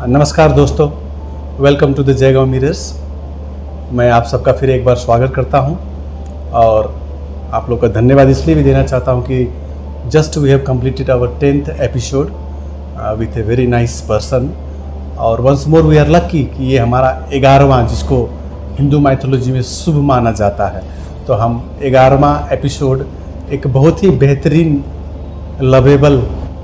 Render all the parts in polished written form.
नमस्कार दोस्तों, welcome to the Jaigaon mirrors. मैं आप सबका फिर एक बार स्वागत करता हूं और आप लोग का धन्यवाद इसलिए भी देना चाहता हूं कि just we have completed our 10th episode with a very nice person और once more we are lucky कि ये हमारा 11वां, जिसको हिंदू माइथोलॉजी में शुभ माना जाता है। तो हम 11वां एपिसोड एक बहुत ही बेहतरीन, लवेबल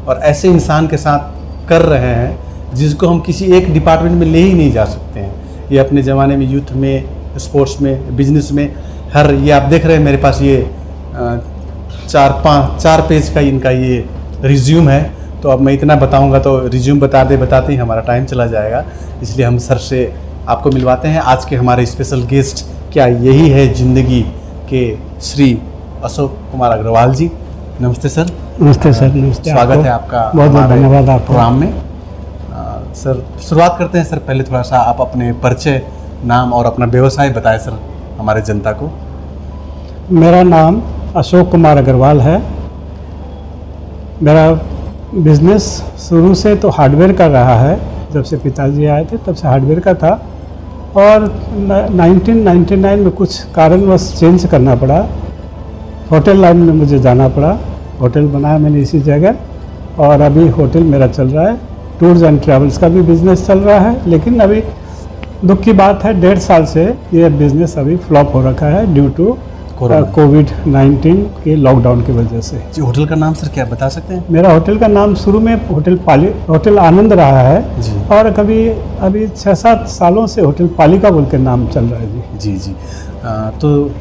और ऐसे इंसान के साथ कर रहे हैं जिसको हम किसी एक डिपार्टमेंट में ले ही नहीं जा सकते हैं। ये अपने ज़माने में यूथ में, स्पोर्ट्स में, बिजनेस में, हर ये आप देख रहे हैं मेरे पास ये 4 पेज का इनका ये रिज्यूम है। तो अब मैं इतना बताऊंगा तो रिज्यूम बताते ही हमारा टाइम चला जाएगा, इसलिए हम सर से आपको मिलवाते हैं। आज के हमारे स्पेशल गेस्ट क्या यही है ज़िंदगी के श्री अशोक कुमार अग्रवाल जी। नमस्ते सर। नमस्ते सर। नमस्ते। स्वागत है आपका बहुत बहुत धन्यवाद आपको प्रोग्राम में। सर शुरुआत करते हैं। सर पहले थोड़ा सा आप अपने परिचय, नाम और अपना व्यवसाय बताएं सर हमारे जनता को। मेरा नाम अशोक कुमार अग्रवाल है। मेरा बिजनेस शुरू से तो हार्डवेयर का रहा है। जब से पिताजी आए थे तब से हार्डवेयर का था और 1999 में कुछ कारणवश चेंज करना पड़ा। होटल लाइन में मुझे जाना पड़ा। होटल बनाया मैंने इसी जगह और अभी होटल मेरा चल रहा है। टूर्स एंड ट्रैवल्स का भी बिज़नेस चल रहा है, लेकिन अभी दुख की बात है 1.5 साल से ये बिज़नेस अभी फ्लॉप हो रखा है ड्यू टू कोविड-19 के लॉकडाउन की वजह से। जी, होटल का नाम सर क्या बता सकते हैं? मेरा होटल का नाम शुरू में होटल आनंद रहा है जी। और अभी 6-7 सालों से होटल पालिका बोल के नाम चल रहा है। जी जी। तो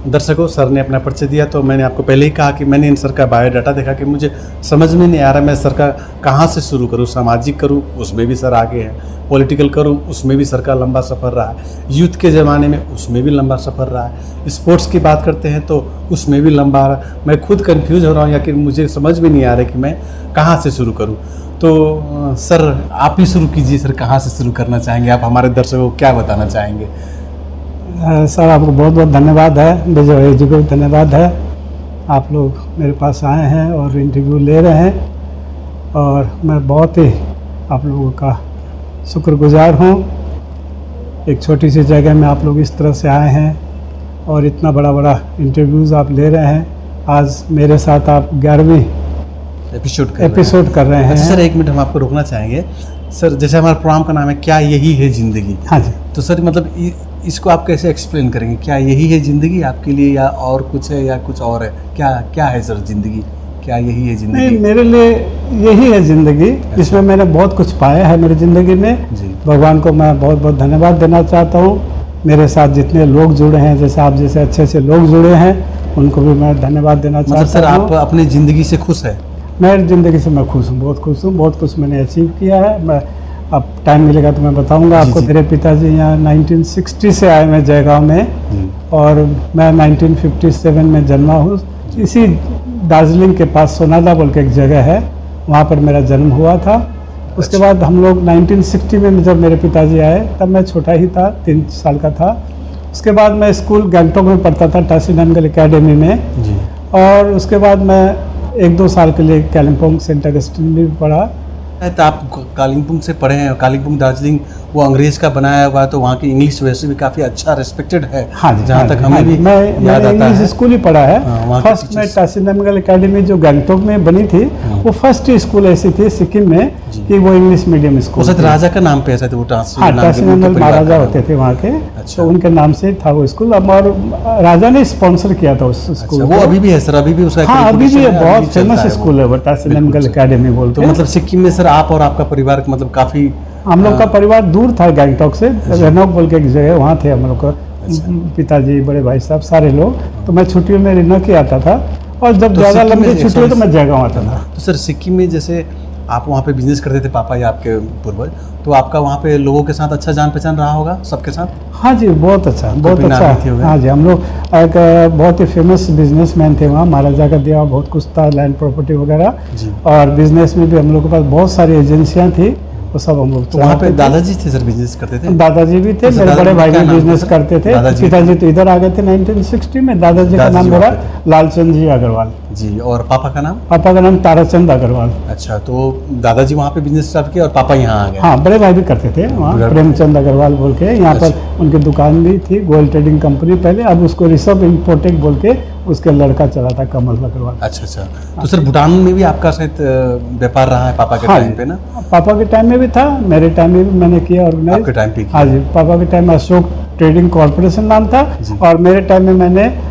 दर्शकों, सर ने अपना परिचय दिया तो मैंने आपको पहले ही कहा कि मैंने इन सर का बायोडाटा देखा कि मुझे समझ में नहीं आ रहा मैं सर का कहाँ से शुरू करूँ। सामाजिक करूँ, उसमें भी सर आगे हैं। पॉलिटिकल करूँ, उसमें भी सर का लंबा सफ़र रहा है। यूथ के ज़माने में उसमें भी लंबा सफ़र रहा है। स्पोर्ट्स की बात करते हैं तो उसमें भी लंबा रहा। मैं खुद कन्फ्यूज़ हो रहा हूँ या कि मुझे समझ में नहीं आ रहा कि मैं कहाँ से शुरू करूँ। तो सर आप ही शुरू कीजिए। सर कहाँ से शुरू करना चाहेंगे आप? हमारे दर्शकों को क्या बताना चाहेंगे? सर आपको बहुत बहुत धन्यवाद है। विजय जी को धन्यवाद है। आप लोग मेरे पास आए हैं और इंटरव्यू ले रहे हैं और मैं बहुत ही आप लोगों का शुक्रगुजार हूँ। एक छोटी सी जगह में आप लोग इस तरह से आए हैं और इतना बड़ा इंटरव्यूज़ आप ले रहे हैं। आज मेरे साथ आप 11वीं एपिसोड कर रहे हैं। अच्छा सर, 1 मिनट हम आपको रोकना चाहेंगे। सर जैसे हमारे प्रोग्राम का नाम है क्या यही है ज़िंदगी। हाँ जी। तो सर मतलब इसको आप कैसे एक्सप्लेन करेंगे? क्या यही है ज़िंदगी आपके लिए या और कुछ है या कुछ और है? क्या है सर ज़िंदगी? क्या यही है ज़िंदगी? नहीं, मेरे लिए यही है ज़िंदगी। इसमें मैंने बहुत कुछ पाया है मेरी ज़िंदगी में। जी। भगवान को मैं बहुत बहुत धन्यवाद देना चाहता हूँ। मेरे साथ जितने लोग जुड़े हैं, जैसे आप जैसे अच्छे लोग जुड़े हैं, उनको भी मैं धन्यवाद देना चाहता हूँ। सर आप अपनी ज़िंदगी से खुश है? मेरी ज़िंदगी से मैं खुश हूँ, बहुत खुश हूँ। बहुत कुछ मैंने अचीव किया है। मैं अब टाइम मिलेगा तो मैं बताऊंगा आपको। मेरे पिताजी यहाँ 1960 से आए मैं जयगांव में और मैं 1957 में जन्मा हूँ। इसी दार्जिलिंग के पास सोनादा बोल के एक जगह है, वहाँ पर मेरा जन्म हुआ था। उसके बाद हम लोग 1960 में जब मेरे पिताजी आए तब मैं छोटा ही था, 3 साल का था। उसके बाद मैं स्कूल गैंगटॉक में पढ़ता था, टासी नंगल एकेडमी में जी। और उसके बाद मैं 1-2 साल के लिए कालिम्पोंग सेंट अगस्टिन में पढ़ा। तो आप कालिम्पोंग से पढ़े हैं। कालिम्पोंग दार्जिलिंग वो अंग्रेज़ का बनाया हुआ है, तो वहाँ की इंग्लिश वैसे भी काफ़ी अच्छा रिस्पेक्टेड है। हाँ जी। जहाँ तक हमें भी मैं याद आता है। इंग्लिश स्कूल ही पढ़ा है। हाँ, फर्स्ट में टासी नंगल एकेडमी जो गैंगटॉक में बनी थी, वो फर्स्ट स्कूल ऐसी थी सिक्किम में कि वो इंग्लिश मीडियम स्कूल। शायद राजा का नाम पे ऐसा वो टासी नंगल महाराजा होते थे वहाँ के। अच्छा। तो उनके नाम से था वो स्कूल। और राजा ने स्पॉन्सर किया था उस स्कूल। वो अभी भी है सर? अभी भी उसका? हाँ, अभी भी बहुत फेमस स्कूल है वो, टासी नंगल एकेडमी बोलते हैं। मतलब सिक्किम में सर आप और आपका परिवार मतलब काफ़ी, हम लोग का परिवार दूर था गैंगटॉक से, रेनॉक बोल के एक जगह, वहाँ थे हम लोग का। पिताजी, बड़े भाई साहब, सारे लोग। तो मैं छुट्टियों में रेनॉक ही आता था और जब ज़्यादा लंबी छुट्टी हो तो मैं जयगांव आता था। तो सर सिक्किम में जैसे आप वहाँ पे बिजनेस करते थे, पापा या आपके पूर्वज, तो आपका वहाँ पे लोगों के साथ अच्छा जान पहचान रहा होगा सबके साथ? हाँ जी, बहुत अच्छा, बहुत अच्छा। हाँ जी, हम लोग एक बहुत ही फेमस बिजनेसमैन थे वहाँ। महाराजा का दिया बहुत कुछ था, लैंड प्रॉपर्टी वगैरह। और बिजनेस में भी हम लोग के पास बहुत सारी एजेंसियाँ थी वो सब हम लोग तो वहाँ पे चलाते थे। दादाजी थे सर, बिजनेस करते थे? दादाजी भी थे, अच्छा, मेरे बड़े दादाजी भाई का भी नाम बिजनेस था? करते थे। दादाजी। पिताजी तो इधर आ गए थे 1960 में। दादाजी का दादाजी नाम मेरा वहाँ पे लालचंद जी अग्रवाल, जी। और पापा का नाम? पापा का नाम ताराचंद अग्रवाल। अच्छा, तो दादाजी वहाँ पे बिजनेस स्टार्ट किया और पापा यहाँ आ गए? हाँ, बड़े भाई भी करते थे वहाँ, बड़े- प्रेमचंद अग्रवाल बोल के। यहाँ अच्छा। पर उनकी दुकान भी थी, गोल्ड ट्रेडिंग कंपनी पहले, अब उसको ऋषभ इम्पोर्टेक बोल के उसके लड़का चला था, कमल अग्रवाल। अच्छा अच्छा। तो सर भूटान में भी आपका शायद व्यापार रहा है पापा के हाँ टाइम जी। पे ना? पापा के टाइम में भी था, मेरे टाइम में भी मैंने किया ऑर्गेनाइज। आपके टाइम पे किया? हाँ जी, पापा के टाइम में अशोक ट्रेडिंग कॉरपोरेशन नाम था, जी। और मेरे टाइम में मैंने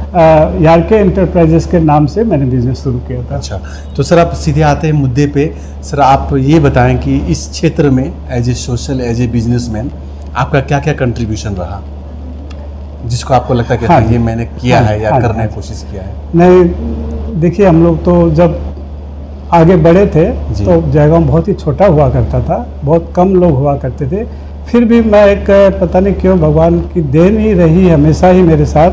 यार के एंटरप्राइजेस के नाम से मैंने बिजनेस शुरू किया था। अच्छा, तो सर आप सीधे आते हैं मुद्दे पे। सर आप ये बताएं कि इस क्षेत्र में as a social, as a businessman, आपका क्या क्या कंट्रीब्यूशन रहा, जिसको आपको लगता है कि हाँ हाँ, जी। ये मैंने किया हाँ है जी, या हाँ जी, करने हाँ की कोशिश किया है? नहीं, देखिए हम लोग तो जब आगे बढ़े थे जी। तो जयगांव बहुत ही छोटा हुआ करता था, बहुत कम लोग हुआ करते थे। फिर भी मैं एक, पता नहीं क्यों भगवान की देन ही रही हमेशा ही मेरे साथ,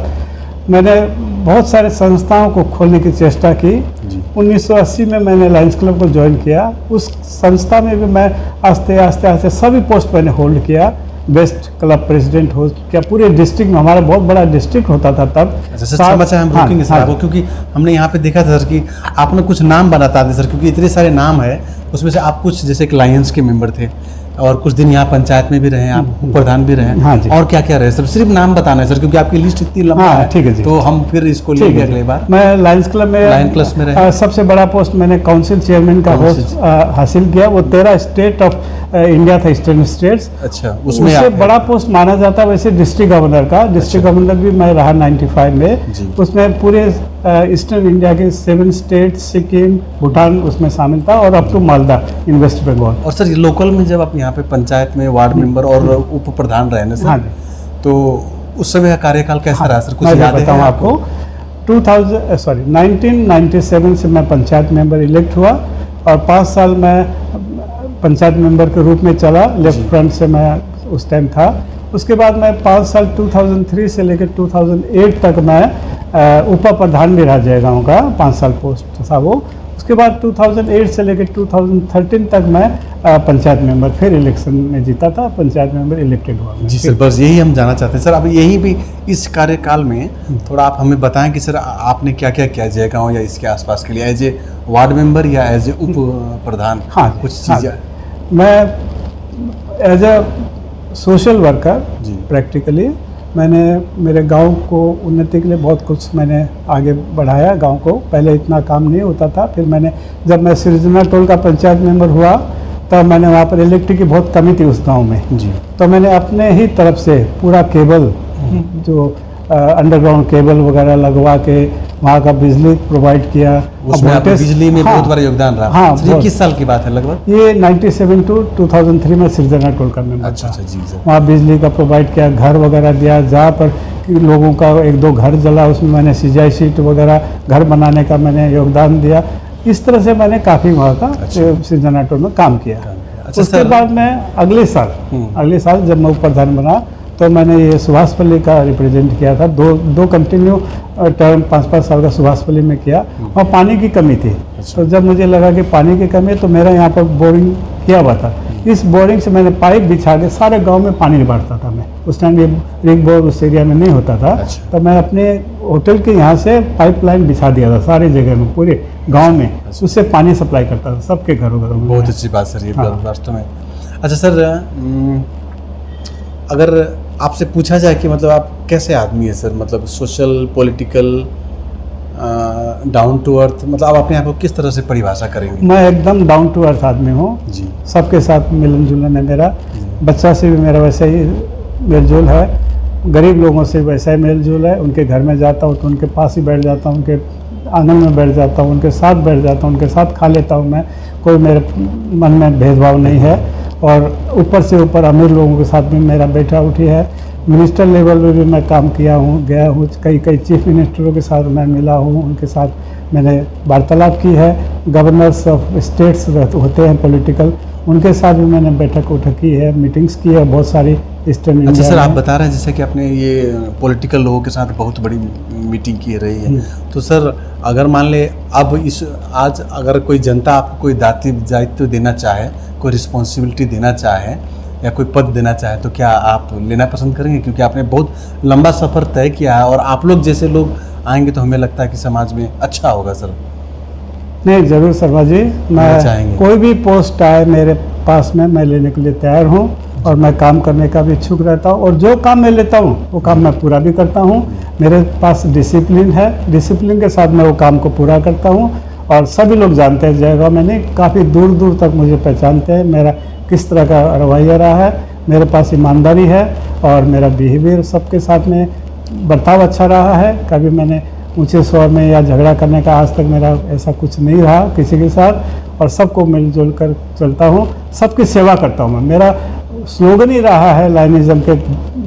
मैंने बहुत सारे संस्थाओं को खोलने की चेष्टा की। जी। 1980 में मैंने लायंस क्लब को ज्वाइन किया। उस संस्था में भी मैं आस्ते आस्ते आस्ते सभी पोस्ट मैंने होल्ड किया। बेस्ट क्लब प्रेसिडेंट हो क्या, पूरे डिस्ट्रिक्ट में, हमारा बहुत बड़ा डिस्ट्रिक्ट होता था तब। अच्छा सर, क्षमा चाहे हम हाँ, रोकेंगे सर हाँ। आपको, क्योंकि हमने यहाँ पे देखा था सर कि आपने कुछ नाम बताते सर, क्योंकि इतने सारे नाम है, उसमें से आप कुछ जैसे एक लायंस के मेंबर थे और कुछ दिन यहाँ पंचायत में भी रहे, आप प्रधान भी रहे, हाँ जी। और क्या क्या रहे सर? सिर्फ नाम बताना है सर, क्योंकि आपकी लिस्ट इतनी लंबा हाँ, है। ठीक है जी। तो हम फिर इसको ठीक लेंगे है। अगले बार। मैं लायंस क्लब में, लायंस क्लब में रहे। सबसे बड़ा पोस्ट मैंने काउंसिल चेयरमैन का काउंसिल। पोस्ट हासिल किया। वो 13 स्टेट ऑफ इंडिया था, ईस्टर्न स्टेट्स। अच्छा, उसमें उससे आप बड़ा पोस्ट माना जाता है वैसे डिस्ट्रिक्ट गवर्नर का। डिस्ट्रिक्ट गवर्नर भी मैं रहा 95 में। जी। उसमें पूरे ईस्टर्न इंडिया के 7 स्टेट, सिक्किम, भूटान उसमें शामिल था, और up to Malda in West Bengal. और सर ये लोकल में जब आप यहाँ पे पंचायत में वार्ड मेंबर और उप प्रधान रहे ना हाँ सर, जी। तो उस समय का कार्यकाल कैसा रहा सर? कुछ मैं याद है बताऊँ आपको, 1997 से मैं पंचायत मेंबर इलेक्ट हुआ, और 5 साल मैं पंचायत मेंबर के रूप में चला। लेफ्ट फ्रंट से मैं उस टाइम था। उसके बाद मैं 5 साल 2003 से लेकर 2008 तक मैं उप प्रधान भी रहा जयगांव का, 5 साल पोस्ट था वो। उसके बाद 2008 से लेकर 2013 तक मैं पंचायत मेंबर, फिर इलेक्शन में जीता था, पंचायत मेंबर इलेक्टेड हुआ मैं। जी सर, बस यही हम जानना चाहते हैं सर। अब यही भी इस कार्यकाल में थोड़ा आप हमें बताएं कि सर आपने क्या क्या किया जयगांव या इसके आसपास के लिए, एज ए वार्ड मेंबर या एज ए उप प्रधान? हाँ, कुछ हाँ। चीज़ें। मैं एज ए सोशल वर्कर जी। प्रैक्टिकली मैंने मेरे गांव को उन्नति के लिए बहुत कुछ मैंने आगे बढ़ाया गांव को। पहले इतना काम नहीं होता था। फिर मैंने, जब मैं सृजना टोल का पंचायत मेंबर हुआ, तब मैंने वहाँ पर इलेक्ट्रिक की बहुत कमी थी उस गांव में। जी। तो मैंने अपने ही तरफ से पूरा केबल, जो अंडरग्राउंड केबल वगैरह लगवा के वहाँ का बिजली प्रोवाइड किया। उसमें अब आपका voltage- बिजली में हाँ, बहुत बड़ा योगदान रहा। हाँ, सर, ये बहुत। किस साल की बात है लगभग? ये 97 टू 2003 में सृजना टोल का मेंबर अच्छा था। अच्छा जी सर। वहाँ बिजली का प्रोवाइड किया, घर वगैरह दिया, जहाँ पर कि लोगों का 1-2 घर जला, उसमें मैंने सिंचाई सीट वगैरह घर बनाने का मैंने योगदान दिया। इस तरह से मैंने काफ़ी वहाँ का अच्छा। सृजना टोल में काम किया। अच्छा उसके सर। बाद मैं अगले साल जब मैं उप प्रधान बना, तो मैंने ये सुभाषपल्ली का रिप्रेजेंट किया था। दो कंटिन्यू टर्म 5-5 साल का सुभाषपल्ली में किया, और पानी की कमी थी। अच्छा। तो जब मुझे लगा कि पानी की कमी है, तो मेरा यहाँ पर बोरिंग किया हुआ था। इस बोरिंग से मैंने पाइप बिछा के सारे गांव में पानी बांटता था मैं। उस टाइम ये रिंग बोर उस एरिया में नहीं होता था। अच्छा। तो मैं अपने होटल के यहाँ से पाइपलाइन बिछा दिया था सारी जगह में, पूरे गांव में। अच्छा। उससे पानी सप्लाई करता था सबके घरों घरों में। बहुत अच्छी बात सर, ये हाँ। वास्तव में। अच्छा सर, अगर आपसे पूछा जाए कि मतलब आप कैसे आदमी है सर, मतलब social, political, down to earth, मतलब आप अपने आप को किस तरह से परिभाषा करेंगे? मैं एकदम डाउन टू अर्थ आदमी हूँ। जी। सबके साथ मिलन जुलन है मेरा। बच्चा से भी मेरा वैसा ही मेलजोल है, गरीब लोगों से वैसा ही मेलजोल है। उनके घर में जाता हूँ तो उनके पास ही बैठ जाता हूँ, उनके आंगन में बैठ जाता हूँ, उनके साथ बैठ जाता हूँ, उनके साथ खा लेता हूँ मैं। कोई मेरे मन में भेदभाव नहीं है। और ऊपर से ऊपर अमीर लोगों के साथ भी मेरा बैठा उठी है। मिनिस्टर लेवल पे भी मैं काम किया हूँ, गया हूँ, कई चीफ मिनिस्टरों के साथ मैं मिला हूँ, उनके साथ मैंने वार्तालाप की है। गवर्नर्स ऑफ स्टेट्स होते हैं पॉलिटिकल, उनके साथ भी मैंने बैठक उठक की है, मीटिंग्स की है बहुत सारी ईस्टर्न इंडिया। अच्छा सर, आप बता रहे हैं जैसे कि आपने ये पॉलिटिकल लोगों के साथ बहुत बड़ी मीटिंग की रही है, तो सर अगर मान ले अब आज अगर कोई जनता आपको कोई दायित्व देना चाहे, कोई रिस्पॉन्सिबिलिटी देना चाहे या कोई पद देना चाहे तो क्या आप लेना पसंद करेंगे? क्योंकि आपने बहुत लंबा सफ़र तय किया है और आप लोग जैसे लोग आएंगे तो हमें लगता है कि समाज में अच्छा होगा सर। नहीं, ज़रूर शर्मा जी, मैं चाहेंगे। कोई भी पोस्ट आए मेरे पास में मैं लेने के लिए तैयार हूँ और मैं काम करने का भी इच्छुक रहता हूँ और जो काम मैं लेता हूँ वो काम मैं पूरा भी करता हूँ। मेरे पास डिसिप्लिन है, डिसिप्लिन के साथ मैं वो काम को पूरा करता हूँ और सभी लोग जानते हैं जयगांव में नहीं, काफ़ी दूर दूर तक मुझे पहचानते हैं मेरा किस तरह का रवैया रहा है। मेरे पास ईमानदारी है और मेरा बिहेवियर सबके साथ में बर्ताव अच्छा रहा है। कभी मैंने ऊंचे स्वर में या झगड़ा करने का आज तक मेरा ऐसा कुछ नहीं रहा किसी के साथ और सबको मिलजुल कर चलता हूँ, सबकी सेवा करता हूँ मैं। मेरा स्लोगन ही रहा है लाइनिज्म के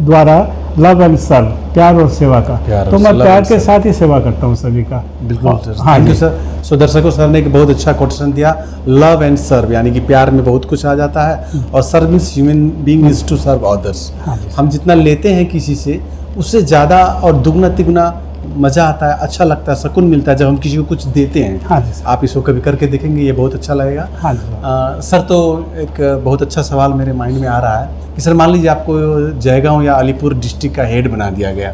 द्वारा, लव एंड सर्व, प्यार और सेवा का। तो मैं प्यार के साथ ही सेवा करता हूँ सभी का। बिल्कुल सर, हाँ थैंक यू जी सर। सो दर्शकों, सर ने एक बहुत अच्छा क्वेश्चन दिया, लव एंड सर्व, यानी कि प्यार में बहुत कुछ आ जाता है और serve means human being is to serve others. हाँ जी। हम जितना लेते हैं किसी से उससे ज़्यादा और दुगना तिगुना मज़ा आता है, अच्छा लगता है, सुकून मिलता है जब हम किसी को कुछ देते हैं। हाँ जी सर। आप इसको कभी करके देखेंगे, ये बहुत अच्छा लगेगा। हाँ जी सर, तो एक बहुत अच्छा सवाल मेरे माइंड में आ रहा है कि सर मान लीजिए आपको जयगांव या अलीपुर डिस्ट्रिक्ट का हेड बना दिया गया,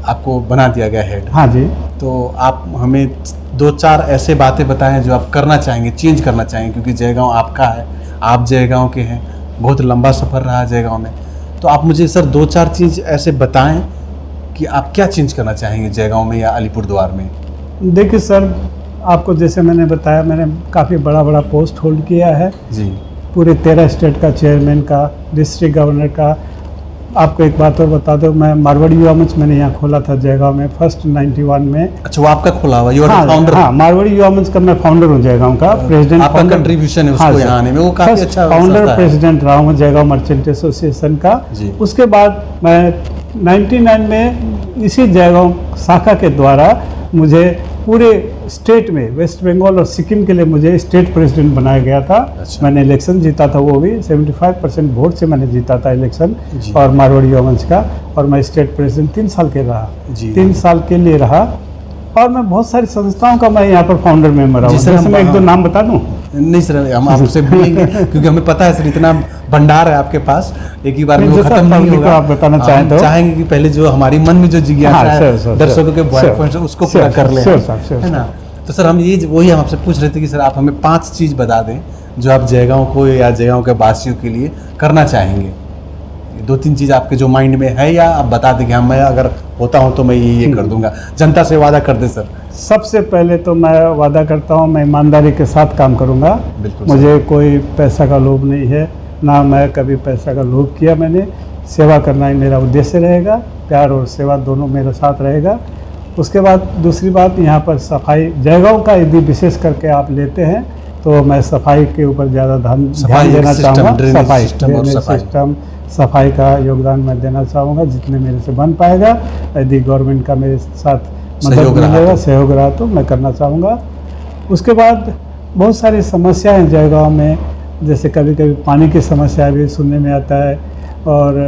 आपको बना दिया गया हेड, हाँ जी। तो आप हमें 2-4 ऐसे बातें बताएं जो आप करना चाहेंगे, चेंज करना चाहेंगे, क्योंकि जयगांव आपका है, आप जयगांव के हैं, बहुत लंबा सफ़र रहा जयगांव में। तो आप मुझे सर 2-4 चीज़ ऐसे बताएं कि आप क्या चेंज करना चाहेंगे जयगांव में या अलीपुरद्वार में। देखिए सर, आपको जैसे मैंने बताया, मैंने काफ़ी बड़ा बड़ा पोस्ट होल्ड किया है जी। पूरे 13 स्टेट का, चेयरमैन का, डिस्ट्रिक्ट गवर्नर का। आपको एक बात और बता दो, मैं मारवाड़ी युवा मंच मैंने यहाँ खोला था जयगांव में फर्स्ट 91 में। अच्छा, वो आपका खुला हुआ, यू आर हाँ, फाउंडर? हाँ, मारवाड़ी युवा मंच का मैं फाउंडर हूँ जयगांव का, प्रेसिडेंट। आपका कंट्रीब्यूशन है उसको यहाँ आने में, वो काफ़ी अच्छा फाउंडर प्रेसिडेंट रहा हूँ जयगांव मर्चेंट एसोसिएशन का। जी। उसके बाद मैं 99 में इसी जयगांव शाखा के द्वारा मुझे पूरे स्टेट में, वेस्ट बंगाल और सिक्किम के लिए मुझे स्टेट प्रेसिडेंट बनाया गया था। अच्छा। मैंने इलेक्शन जीता था, वो भी 75% वोट से मैंने जीता था इलेक्शन, जी। और मारवाड़ी युवा मंच का। और मैं स्टेट प्रेसिडेंट 3 साल के रहा, जी। 3 साल के लिए रहा। और मैं बहुत सारी संस्थाओं का मैं यहाँ पर फाउंडर मेंबर रहा हूँ। जी सर, जैसे मैं एक दो नाम बता दूँ? नहीं सर, हम आपसे बोलेंगे क्योंकि हमें पता है सर, इतना भंडार है आपके पास, एक ही बार में वो जैसा खत्म नहीं public को होगा। आप बताना चाहें हम तो? चाहेंगे कि पहले जो हमारी मन में जो जिज्ञासा हाँ, है sure, दर्शकों के sure, पॉइंट उसको sure, पूरा कर ले, sure, sir, sure, है ना। तो सर हम ये वही हम आपसे पूछ रहे थे कि सर आप हमें 5 चीज़ बता दें जो आप जयगांव को या जयगांव के वासियों के लिए करना चाहेंगे। 2-3 चीज़ आपके जो माइंड में है, या आप बता दें कि हाँ, मैं अगर होता हूँ तो मैं ये कर दूंगा, जनता से वादा कर दे सर। सबसे पहले तो मैं वादा करता हूँ, मैं ईमानदारी के साथ काम करूँगा। बिल्कुल मुझे कोई पैसा का लोभ नहीं है, ना मैं कभी पैसा का लोभ किया। मैंने सेवा करना ही मेरा उद्देश्य रहेगा, प्यार और सेवा दोनों मेरे साथ रहेगा। उसके बाद दूसरी बात, यहाँ पर सफाई, जयगांव का यदि विशेष करके आप लेते हैं तो मैं सफाई के ऊपर ज़्यादा ध्यान देना चाहूँगा। सफाई सिस्टम, सफाई का योगदान मैं देना चाहूँगा जितने मेरे से बन पाएगा। यदि गवर्नमेंट का मेरे साथ मदद मिलेगा, सहयोग रहा तो मैं करना चाहूँगा। उसके बाद बहुत सारी समस्याएं हैं जयगांव में, जैसे कभी कभी पानी की समस्या भी सुनने में आता है। और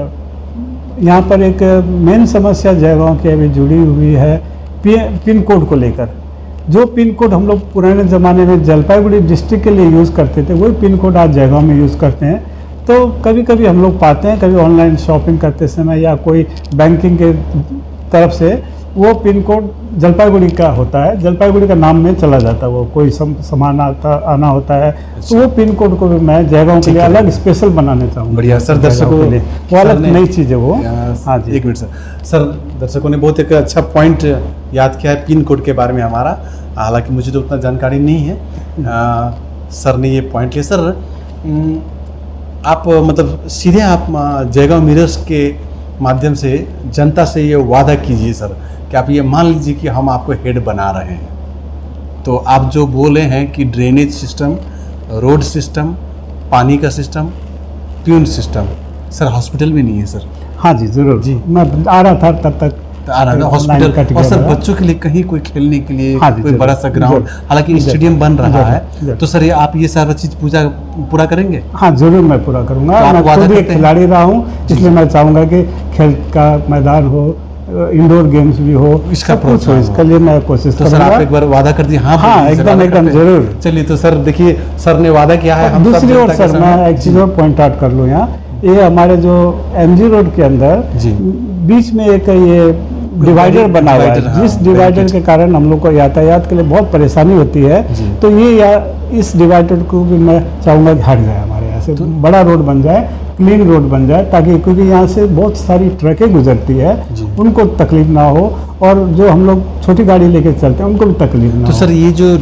यहाँ पर एक मेन समस्या जयगांव की अभी जुड़ी हुई है पिन कोड को लेकर। जो पिन कोड हम लोग पुराने ज़माने में जलपाईगुड़ी डिस्ट्रिक्ट के लिए यूज़ करते थे, वही पिन कोड आज जयगांव में यूज़ करते हैं। तो कभी कभी हम लोग पाते हैं, कभी ऑनलाइन शॉपिंग करते समय या कोई बैंकिंग के तरफ से वो पिन कोड जलपाईगुड़ी का होता है, जलपाईगुड़ी का नाम में चला जाता है, वो कोई सामान आना होता है। अच्छा। तो वो पिन कोड को भी मैं जयगांव के लिए अलग स्पेशल बनाना चाहूँगा। बढ़िया सर, दर्शकों के लिए वो अलग नई चीज़ है वो। हाँ जी, एक मिनट सर, दर्शकों ने बहुत एक अच्छा पॉइंट याद किया है पिन कोड के बारे में हमारा, हालांकि मुझे तो उतना जानकारी नहीं है। सर ने ये पॉइंट लिया। सर आप मतलब सीधे आप जयगांव मिरर्स के माध्यम से जनता से ये वादा कीजिए सर कि आप ये मान लीजिए कि हम आपको हेड बना रहे हैं, तो आप जो बोले हैं कि ड्रेनेज सिस्टम, रोड सिस्टम, पानी का system, tune system, sir hospital भी नहीं है सर। हाँ जी, ज़रूर जी, मैं आ रहा था तब तक आ रहा था हॉस्पिटल। और सर बच्चों के लिए कहीं कोई खेलने के लिए हाँ जी, कोई बड़ा सा ग्राउंड, हालांकि स्टेडियम बन रहा है, तो सर ये आप ये सारा चीज़ पूरा करेंगे? हाँ, जरूर मैं पूरा करूँगा। तो मैं खुद एक खिलाड़ी रहा हूँ, इसलिए मैं चाहूँगा कि खेल का मैदान हो, इंडोर गेम्स भी हो, इसका सब कुछ हो, प्रोत्साहन इसके लिए मैं कोशिश तो सर आप करूंगा। एक बार वादा कर दिए? हाँ हाँ, बोलिए, सर, एकदम वादा एकदम करते हैं। जरूर। चलिए तो सर देखिए, सर ने वादा किया है, हम सब दूसरी ओर जनता के सर, मैं सामने- एक चीज़ और पॉइंट आउट कर लूँ यहाँ, ये हमारे जो MG रोड के अंदर जी। बीच में एक ये डिवाइडर बना हुआ डिवाइडर, है, हाँ, जिस डिवाइडर बैरिकेड। के कारण हम लोग को यातायात के लिए बहुत परेशानी होती है। जी। तो ये इस डिवाइडर को भी मैं चाहूँगा कि हट जाए, हमारे यहाँ से बड़ा रोड बन जाए, क्लीन रोड बन जाए, ताकि क्योंकि यहाँ से बहुत सारी ट्रकें गुजरती है, जी। उनको तकलीफ ना हो, और जो हम लोग छोटी गाड़ी लेके चलते हैं उनको भी तकलीफ ना तो हो। सर ये जो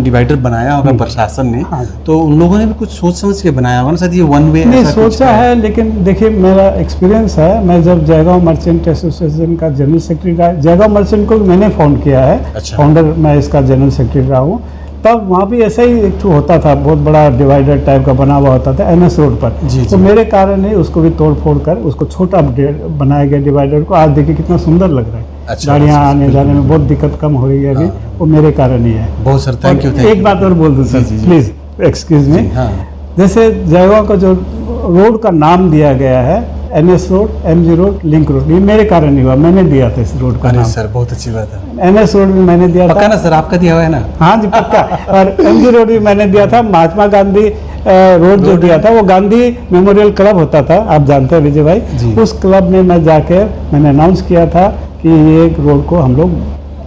डिवाइडर बनाया होगा प्रशासन ने, हाँ। तो उन लोगों ने भी कुछ सोच समझ के बनाया होगा ना सर, ये वन वे नहीं सोचा है, लेकिन देखिए मेरा एक्सपीरियंस है, मैं जब जयगांव मर्चेंट एसोसिएशन का जनरल सेक्रेटरी रहा, जयगांव मर्चेंट को भी मैंने फाउंड किया है, अच्छा। फाउंडर मैं इसका जनरल सेक्रेटरी रहा हूँ, तब वहाँ भी ऐसा ही एक होता था, बहुत बड़ा डिवाइडर टाइप का बना हुआ होता था NS रोड पर। जी, तो जी। मेरे कारण ही उसको भी तोड़ फोड़ कर उसको छोटा बनाया गया डिवाइडर को। आज देखिए कितना सुंदर लग रहा है, अच्छा, गाड़ियाँ अच्छा, आने जाने में बहुत दिक्कत कम हो रही है अभी, वो मेरे कारण ही है। बहुत सर, थैंक यू। और एक बात और बोल दूँ सर, जी, जी। Please excuse me. हाँ, जैसे जयगांव का जो रोड का नाम दिया गया है, NS road, MG road, link road, ये मेरे कारण ही हुआ, मैंने दिया था इस रोड का अरे नाम। सर बहुत अच्छी बात है। NS रोड भी मैंने दिया पक्का था। ना सर, आपका दिया हुआ है ना? हाँ जी पक्का। और MG रोड भी मैंने दिया था। महात्मा गांधी रोड जो दिया था, वो गांधी मेमोरियल क्लब होता था, आप जानते हैं विजय जी। भाई, उस क्लब में मैं जाके मैंने अनाउंस किया था कि ये रोड को हम लोग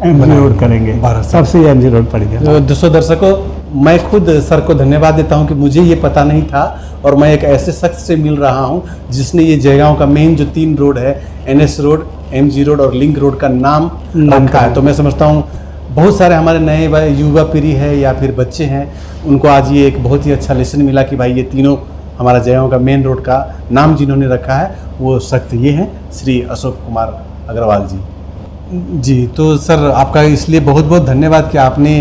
MG रोड करेंगे, भारत सरकार। सबसे ये MG रोड पड़ गया। तो दोस्तों दर्शकों, मैं खुद सर को धन्यवाद देता हूं कि मुझे ये पता नहीं था, और मैं एक ऐसे शख्स से मिल रहा हूं जिसने ये जयगांव का मेन जो 3 रोड है, NS रोड, MG रोड और लिंक रोड का नाम रखा है। तो मैं समझता हूं बहुत सारे हमारे नए युवा पीढ़ी है या फिर बच्चे हैं, उनको आज ये एक बहुत ही अच्छा लेसन मिला कि भाई ये तीनों हमारा जयगांव का मेन रोड का नाम जिन्होंने रखा है वो शख्स ये हैं श्री अशोक कुमार अग्रवाल जी। जी, तो सर आपका इसलिए बहुत बहुत धन्यवाद कि आपने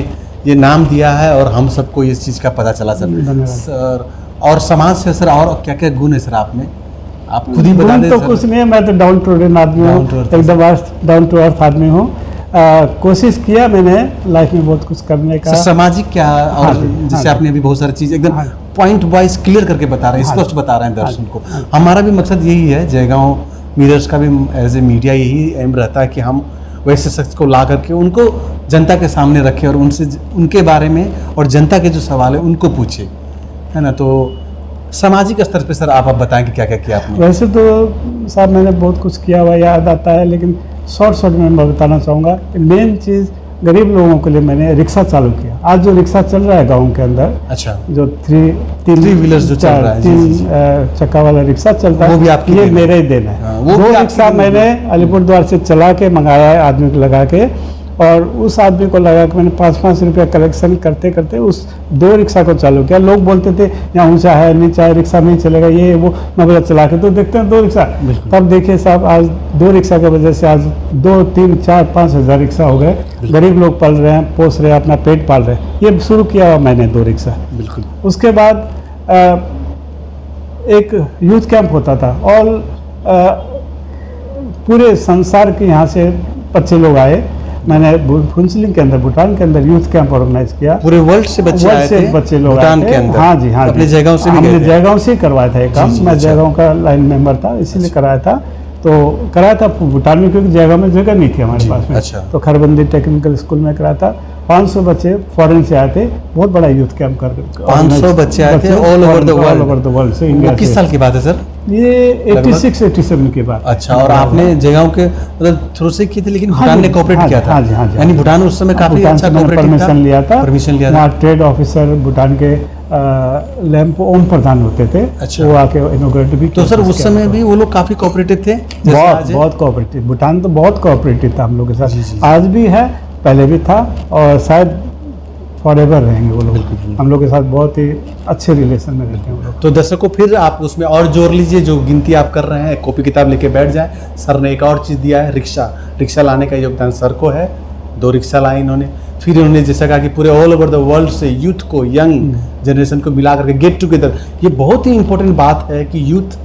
ये नाम दिया है और हम सबको इस चीज़ का पता चला सर। धन्यवाद। सर और समाज से सर और क्या क्या गुण है सर आप में, आप खुद ही बता गुण दें तो सर। कुछ नहीं है, मैं तो डाउन टू अर्थ आदमी Down to हूँ, earth। एकदम डाउन टू अर्थ आदमी हूँ। कोशिश किया मैंने लाइफ में बहुत कुछ करने का। सर सामाजिक क्या, और हाँ जी, जैसे हाँ आपने अभी बहुत सारी चीज़ एकदम हाँ। पॉइंट वाइज क्लियर करके बता रहे हैं, हाँ स्पष्ट जी, बता रहे हैं हाँ दर्शक जी, को। हाँ। हमारा भी मकसद यही है, जयगांव मिरर्स का भी एज ए मीडिया यही एम रहता है कि हम वैसे शख्स को ला करके उनको जनता के सामने रखें और उनसे उनके बारे में और जनता के जो सवाल है उनको पूछे, है ना। तो सामाजिक स्तर पे सर आप बताएं कि क्या क्या किया आपने। वैसे तो साहब मैंने बहुत कुछ किया हुआ याद आता है, लेकिन शॉर्ट में मैं बताना चाहूँगा कि मेन चीज़ गरीब लोगों के लिए मैंने रिक्शा चालू किया। आज जो रिक्शा चल रहा है गाँव के अंदर, अच्छा, जो तीन Three wheelers जो चल रहा है, जी, जी, जी। चक्का वाला रिक्शा चलता है, वो भी आपकी ये देन है। मेरा ही देन है। हाँ, वो भी दो आपकी रिक्शा देन है। मैंने अलीपुरद्वार से चला के मंगाया है आदमी को लगा के, और उस आदमी को लगा के मैंने 5-5 रुपया कलेक्शन करते करते उस 2 रिक्शा को चालू किया। लोग बोलते थे यहाँ ऊंचा है नीचा है, रिक्शा नहीं चलेगा, ये वो, मैं बोला चला के तो देखते हैं 2 रिक्शा। बिल्कुल। तब देखिए साहब, आज 2 रिक्शा की वजह से आज 2, 3, 4, 5 हज़ार रिक्शा हो गए। गरीब लोग पल रहे हैं, पोस रहे हैं, अपना पेट पाल रहे हैं। ये शुरू किया हुआ मैंने 2 रिक्शा। बिल्कुल। उसके बाद एक यूथ कैंप होता था, और पूरे संसार के यहाँ से बच्चे लोग आए। मैंने फुनसिलिंग के अंदर, भूटान के अंदर यूथ कैंप ऑर्गेनाइज किया। पूरे वर्ल्ड से बच्चे वर्ल्ड आए से थे बच्चे लोग भूटान आए थे। के अंदर। हाँ जी, हाँ अपने जी। जयगांव से भी हमने गए थे। जयगांव से ही करवाया था ये काम। जी, मैं अच्छा। जयगांव का लाइन मेंबर था, इसीलिए कराया था। तो कराया था भूटान में, क्योंकि जयगांव में जगह नहीं थी हमारे जी, पास में। अच्छा। तो खरबंदी टेक्निकल स्कूल में कराया था। 500 बच्चे फॉरेन से आए थे, बहुत बड़ा यूथ कैंप कर 500 बच्चे आए थे all over the world। All over the world से, इंडिया वो किस से। साल की बात है सर? ये 86-87 की बात। अच्छा, और आपने जयगांव के मतलब थ्रू से की थी, लेकिन हाँ भूटान जी, ने कोऑपरेट हाँ किया जी, था। हाँ जी, हाँ जी, यानी हाँ भूटान उस समय काफी भूटान अच्छा से मैंने कोऑपरेटिव था। परमिशन लिया था। परमिशन लिया था। वहाँ ट्रेड ऑफिसर भूटान के लैंप ओम प्रधान होते थे। अच्छा। वो आके इनोग्रेट भी तो किया सर था उस इसके समय अंदर। भी वो लोग काफी कोऑपरेटिव थे जैसे बहुत आज है? बहुत कोऑपरेटिव, भूटान तो बहुत कोऑपरेटिव था हम लोग के जी, साथ। जी, जी। आज भी है, पहले भी था, और शायद फॉरएवर रहेंगे वो लोग। बिल्कुल, बिल्कुल। हम लोग के साथ बहुत ही अच्छे रिलेशन में रहते हैं वो लोग। तो दर्शकों फिर आप उसमें और जोड़ लीजिए, जो गिनती आप कर रहे हैं कॉपी किताब लेके बैठ जाए। सर ने एक और चीज़ दिया है, रिक्शा लाने का योगदान सर को है। 2 रिक्शा लाए इन्होंने। फिर इन्होंने जैसा कहा कि पूरे ऑल ओवर द वर्ल्ड से यूथ को, यंग जनरेशन को मिला करके गेट टुगेदर। ये बहुत ही इंपॉर्टेंट बात है कि यूथ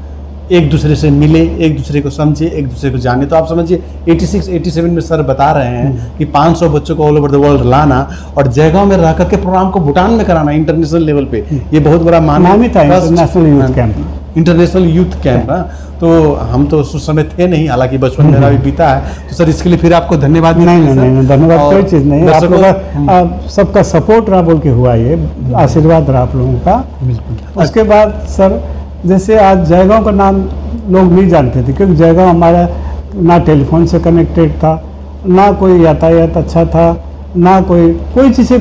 एक दूसरे से मिले, एक दूसरे को समझे, एक दूसरे को जाने। तो आप समझिए 86-87 में सर बता रहे हैं कि 500 बच्चों को ऑल ओवर द वर्ल्ड लाना और जयगांव में रह करके प्रोग्राम को भूटान में कराना इंटरनेशनल लेवल पे, ये बहुत बड़ा नाम ही था First- international youth camp. International youth camp ना, तो हम तो उस समय थे नहीं, हालांकि बचपन मेरा भी बीता है, तो सर इसके लिए फिर आपको धन्यवाद। नहीं, धन्यवाद और कोई चीज़ नहीं है, आप लोगों का सबका सपोर्ट रहा बोल के हुआ, ये आशीर्वाद रहा आप लोगों का। बिल्कुल। उसके बाद सर जैसे आज जयगांव का नाम लोग नहीं जानते थे, क्योंकि जयगांव हमारा ना टेलीफोन से कनेक्टेड था, ना कोई यातायात अच्छा था, ना कोई चीज़ से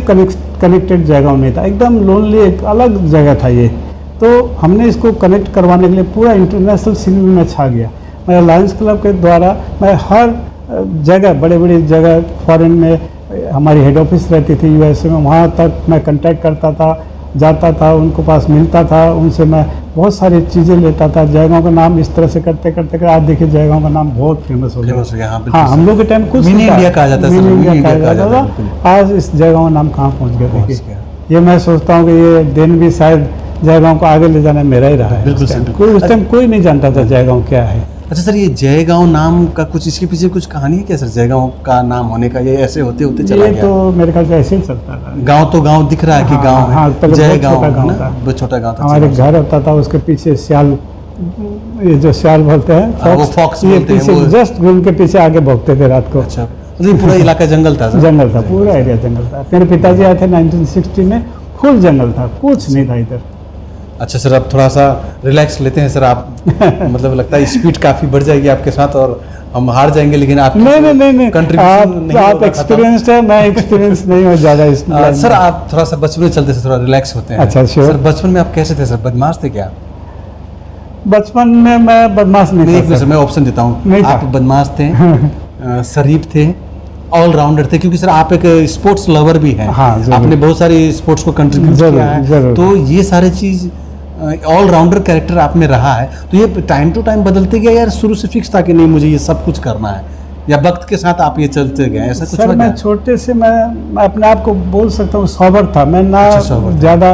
कनेक्टेड जयगांव नहीं था, एकदम लोनली एक अलग जगह था ये। तो हमने इसको कनेक्ट करवाने के लिए पूरा इंटरनेशनल सीन में छा गया। मैं लायंस क्लब के द्वारा मैं हर जगह बड़े बड़े जगह फॉरेन में हमारी हेड ऑफिस रहती थी यूएसए में, वहाँ तक मैं कांटेक्ट करता था, जाता था, उनको पास मिलता था, उनसे मैं बहुत सारी चीज़ें लेता था। जयगांव का नाम इस तरह से करते करते आज देखिए जयगांव का नाम बहुत फेमस हो गया। हाँ, हम लोग के टाइम कुछ मिनी इंडिया कहा जाता है, मिनी इंडिया कहा जाता था। आज इस जयगांव का नाम कहाँ पहुँच गया देखिए। ये मैं सोचता हूँ कि ये दिन भी शायद जयगांव को आगे ले जाना मेरा ही रहा है। बिल्कुल सर, उस टाइम कोई नहीं जानता था जयगांव क्या है। अच्छा सर, ये जयगांव नाम का कुछ इसके पीछे कुछ कहानी है क्या सर? जयगांव का नाम होने का, ये ऐसे होते होते चला ये गया? तो मेरे ख्याल से ऐसे ही चलता था। गांव तो गांव दिख रहा है कि हाँ, गांव हाँ, है, पहले बहुत जयगांव छोटा गांव है ना, था। बहुत छोटा गांव था। हमारे घर होता था, उसके पीछे सियाल, ये जो सियाल बोलते हैं वो fox ये बोलते हैं, पीछे वो- जस्ट उनके पीछे आगे भोगते थे रात को। अच्छा, मतलब ये पूरा इलाका जंगल था सर? जंगल था, पूरा एरिया जंगल था। मेरे पिताजी आए थे 1960 में, फुल जंगल था, कुछ नहीं था इधर। अच्छा सर, अब थोड़ा सा रिलैक्स लेते हैं सर। आप मतलब लगता है स्पीड काफ़ी बढ़ जाएगी आपके साथ और हम हार जाएंगे, लेकिन आप नहीं, कंट्रीब्यूशन आप एक्सपीरियंस्ड है, मैं एक्सपीरियंस नहीं हूँ ज़्यादा इसमें। सर आप थोड़ा सा बचपन में चलते से थोड़ा रिलैक्स होते हैं। अच्छा, sure। सर बचपन में आप कैसे थे सर? बदमाश थे क्या? बचपन में मैं बदमाश नहीं एक था मिनट सर। मैं ऑप्शन देता नहीं हूँ। था। आप बदमाश थे, शरीफ थे, ऑलराउंडर थे, क्योंकि सर आप एक स्पोर्ट्स लवर भी हैं। हाँ, जरूर। आपने बहुत सारी स्पोर्ट्स को कंट्रीब्यूट जरूर, किया है, जरूर। तो ये सारे चीज़ ऑलराउंडर कैरेक्टर आप में रहा है, तो ये टाइम टू टाइम बदलते गया यार शुरू से फिक्स था कि नहीं मुझे ये सब कुछ करना है, या वक्त के साथ आप ये चलते गए, ऐसा कुछ सर हुआ मैं क्या? छोटे से मैं अपने आप को बोल सकता हूँ सॉबर था। मैं ना अच्छा, सॉबर था। ज़्यादा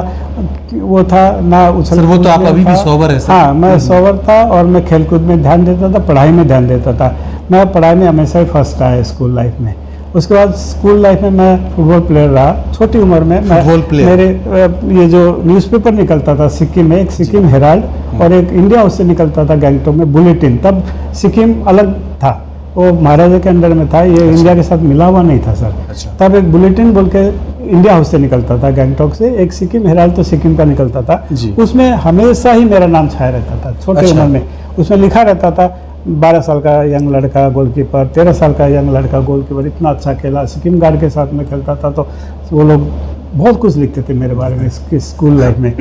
वो था, ना उछल सर वो तो कूद आप में अभी भी था। सॉबर है सर। हाँ, मैं सॉबर था और मैं खेलकूद में ध्यान देता था, पढ़ाई में ध्यान देता था। मैं पढ़ाई में हमेशा ही फर्स्ट रहा है स्कूल लाइफ में। उसके बाद स्कूल लाइफ में मैं फुटबॉल प्लेयर रहा, छोटी उम्र में। मैं फुटबॉल प्लेयर? मेरे ये जो न्यूज़पेपर निकलता था सिक्किम में, एक सिक्किम हेराल्ड और एक इंडिया उससे निकलता था गैंगटॉक में बुलेटिन। तब सिक्किम अलग था, वो महाराजा के अंडर में था, ये इंडिया के साथ मिला हुआ नहीं था सर। अच्छा। तब एक बुलेटिन बोल के इंडिया हाउस से निकलता था गैंगटॉक से, एक सिक्किम हेराल्ड तो सिक्किम का निकलता था। जी। उसमें हमेशा ही मेरा नाम छाया रहता था छोटे अच्छा। उम्र में। उसमें लिखा रहता था 12 साल का यंग लड़का गोलकीपर, 13 साल का यंग लड़का गोलकीपर, इतना अच्छा खेला, सिक्किम गार्ड के साथ में खेलता था। तो वो लोग बहुत कुछ लिखते थे मेरे बारे में स्कूल लाइफ में।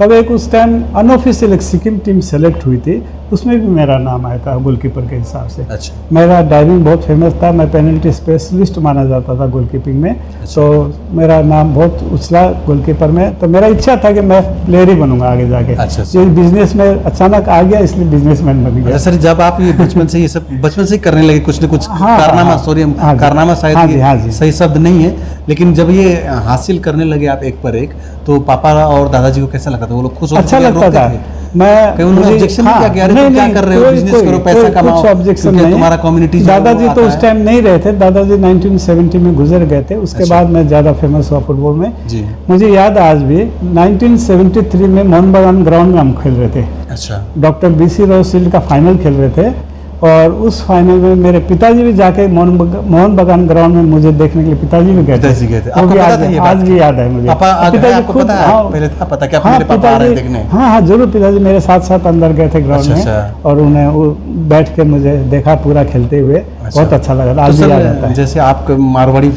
तब एक उस टाइम अनऑफिशियल एक सिक्किम टीम सेलेक्ट हुई थी, उसमें भी मेरा नाम आया था गोलकीपर के हिसाब से। अच्छा। मेरा डाइविंग बहुत फेमस था, मैं पेनल्टी स्पेशलिस्ट माना जाता था गोलकीपिंग में। तो मेरा नाम बहुत उछला गोलकीपर में, तो मेरा इच्छा था कि मैं प्लेयर ही बनूंगा आगे जाके। अच्छा, अच्छा। ये बिजनेस में अचानक आ गया, इसलिए बिजनेसमैन बन गया। अच्छा सर, जब आप ये बचपन से ये सब बचपन से ही करने लगे कुछ न कुछ हाँ, कारनामा, हाँ, सॉरी हाँ जी। कारनामा हाँ शायद जी, ये हाँ जी। सही शब्द नहीं है, लेकिन जब ये हासिल करने लगे आप एक पर एक, तो पापा और दादाजी को कैसा लगता था? वो लोग खुश होते अच्छा थे, लगता रोकते था। थे? मैं कहीं उन्होंने objection नहीं किया कि अरे तुम क्या कर रहे हो, business करो, पैसा कमाओ, कुछ ऑब्जेक्शन क्योंकि नहीं। तुम्हारा community जो है वो दादाजी तो आता उस है। टाइम नहीं रहे थे, दादाजी 1970 में गुजर गए थे। उसके अच्छा। बाद मैं ज़्यादा फेमस हुआ फुटबॉल में। जी। मुझे याद है आज भी 1973 में मोहन बागान ग्राउंड में हम खेल रहे थे, अच्छा। डॉक्टर BC राव शील्ड का फाइनल खेल रहे थे। और उस फाइनल में मेरे पिताजी भी जाके मोहन बागान ग्राउंड में मुझे देखने के लिए पिताजी भी गए थे। पिताजी गए थे। वो आपको भी पता आज था ये आज बात? भी याद है मुझे। पापा आ गए, आपको खुद, पता है? हाँ, पहले था पता कि आप हाँ, मेरे पापा आ रहे हैं पिताजी- देखने? हाँ, जरूर पिताजी मेरे साथ साथ अंदर गए थे ग्राउंड अच्छा, में। अच्छा। और उन्हें वो बैठ के मुझे देखा पूरा खेलते हुए, बहुत अच्छा लगा था। तो आज भी याद सर आता है। जैसे आप मारवाड़ी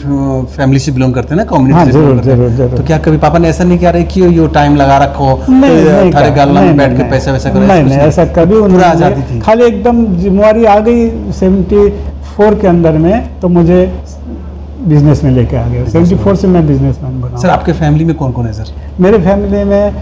फैमिली से बिलोंग करते हैं ना, कम्युनिटी हाँ, से belong जरूर, करते हैं। जरूर, जरूर। तो क्या कभी पापा ने ऐसा नहीं किया रहे कि यो टाइम लगा रखो, नहीं थारे कहा। गालना में बैठ के नहीं, पैसा वैसा करो? नहीं, ऐसा कभी पूरा उन्होंने, आज़ादी थी? खाली एकदम जिम्मेवारी आ गई 74 के अंदर में, तो मुझे बिजनेस में लेके आ गया। 74 से मैं बिजनेसमैन बना। सर आपके फैमिली में कौन कौन है सर? मेरे फैमिली में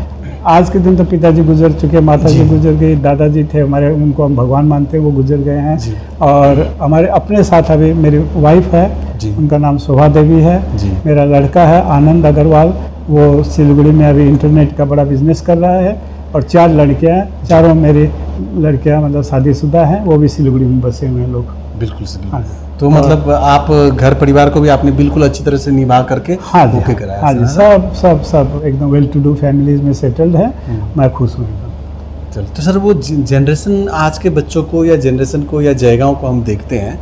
आज के दिन तो पिताजी गुजर चुके, माता जी गुजर गई, दादाजी थे हमारे, उनको हम भगवान मानते हैं, वो गुजर गए हैं। जी। और हमारे अपने साथ अभी मेरी वाइफ है, जी। उनका नाम शोभा देवी है। जी। मेरा लड़का है आनंद अग्रवाल, वो सिलीगुड़ी में अभी इंटरनेट का बड़ा बिजनेस कर रहा है। और 4 लड़कियां हैं, चारों मेरी लड़कियां मतलब शादीशुदा हैं, वो भी सिलीगुड़ी में बसे हुए हैं लोग। बिल्कुल सर। हाँ। तो मतलब आप घर परिवार को भी आपने बिल्कुल अच्छी तरह से निभा करके हाँ जी, ओके कराया? हाँ जी, सर, सब एकदम वेल टू डू फैमिलीज में सेटल्ड है। मैं खुश हूँ एकदम। चल तो सर वो जनरेशन आज के बच्चों को या जनरेशन को या जयगांव को हम देखते हैं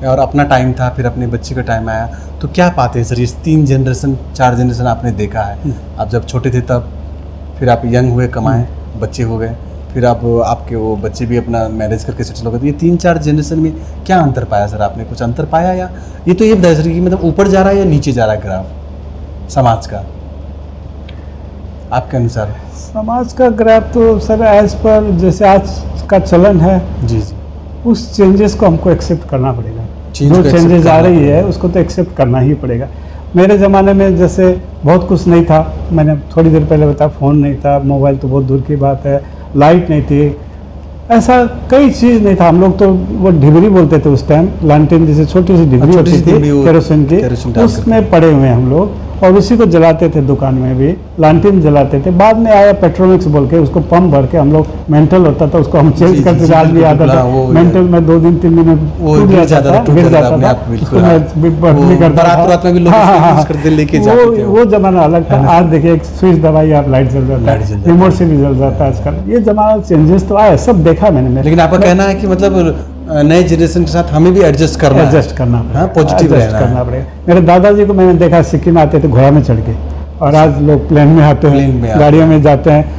और अपना टाइम था फिर अपने बच्चे का टाइम आया तो क्या पाते हैं सर? ये 3 जनरेशन 4 जनरेशन आपने देखा है। आप जब छोटे थे तब, फिर आप यंग हुए, कमाए, बच्चे हो गए, फिर आप आपके वो बच्चे भी अपना मैरिज करके सेटल हो गए। तो ये 3-4 जनरेशन में क्या अंतर पाया सर? आपने कुछ अंतर पाया या ये तो ये बताइए सर कि मतलब ऊपर जा रहा है या नीचे जा रहा है ग्राफ समाज का आपके अनुसार? समाज का ग्राफ तो सर एज पर जैसे आज का चलन है जी जी, उस चेंजेस को हमको एक्सेप्ट करना पड़ेगा। चीज़ जो को accept चेंजेस आ करना रही है उसको तो एक्सेप्ट करना ही पड़ेगा। मेरे ज़माने में जैसे बहुत कुछ नहीं था, मैंने थोड़ी देर पहले बताया, फ़ोन नहीं था, मोबाइल तो बहुत दूर की बात है, लाइट नहीं थी, ऐसा कई चीज़ नहीं था। हम लोग तो वो ढिबरी बोलते थे उस टाइम, लालटेन जैसे छोटी सी ढिबरी छोटी होती सी डिबरी थी वो केरोसिन की, केरोसिन डाल करके। उसमें पड़े हुए हैं हम लोग और उसी को जलाते थे, दुकान में भी लालटेन जलाते थे। बाद में आया पेट्रोमिक्स बोल के, उसको पंप भर के हम लोग मेंटल होता था उसको हम जी, चेंज जी, करते जी, थे, आदमी बिल्कुल, आता था वो मेंटल में 2 दिन 3 दिन में वो टूट गिर जाता था, गिर जाता अपने था, आप बिल्कुल, उसको हाँ। मैं बदली वो करता बारात था। वारात में भी लोग हाँ, इसको हाँ, यूज़ हाँ। करते लेके जाते थे वो जमाना अलग था। आज देखिए एक स्विच दबाई आप लाइट जल जाता लाइट जल है, जाता है। रिमोट से भी जल जाता है आजकल। ये जमाना चेंजेस तो आया, सब देखा मैंने। लेकिन आपका कहना है कि मतलब नए जनरेशन के साथ हमें भी एडजस्ट करना है। एडजस्ट करना पड़ेगा, हाँ, पॉजिटिव एडजस्ट रहना करना है। पड़ेगा। मेरे दादाजी को मैंने देखा सिक्किम में आते थे घोड़ा में चढ़ के, और आज लोग प्लेन में आते प्लेन में हैं, आते गाड़ियों में जाते हैं।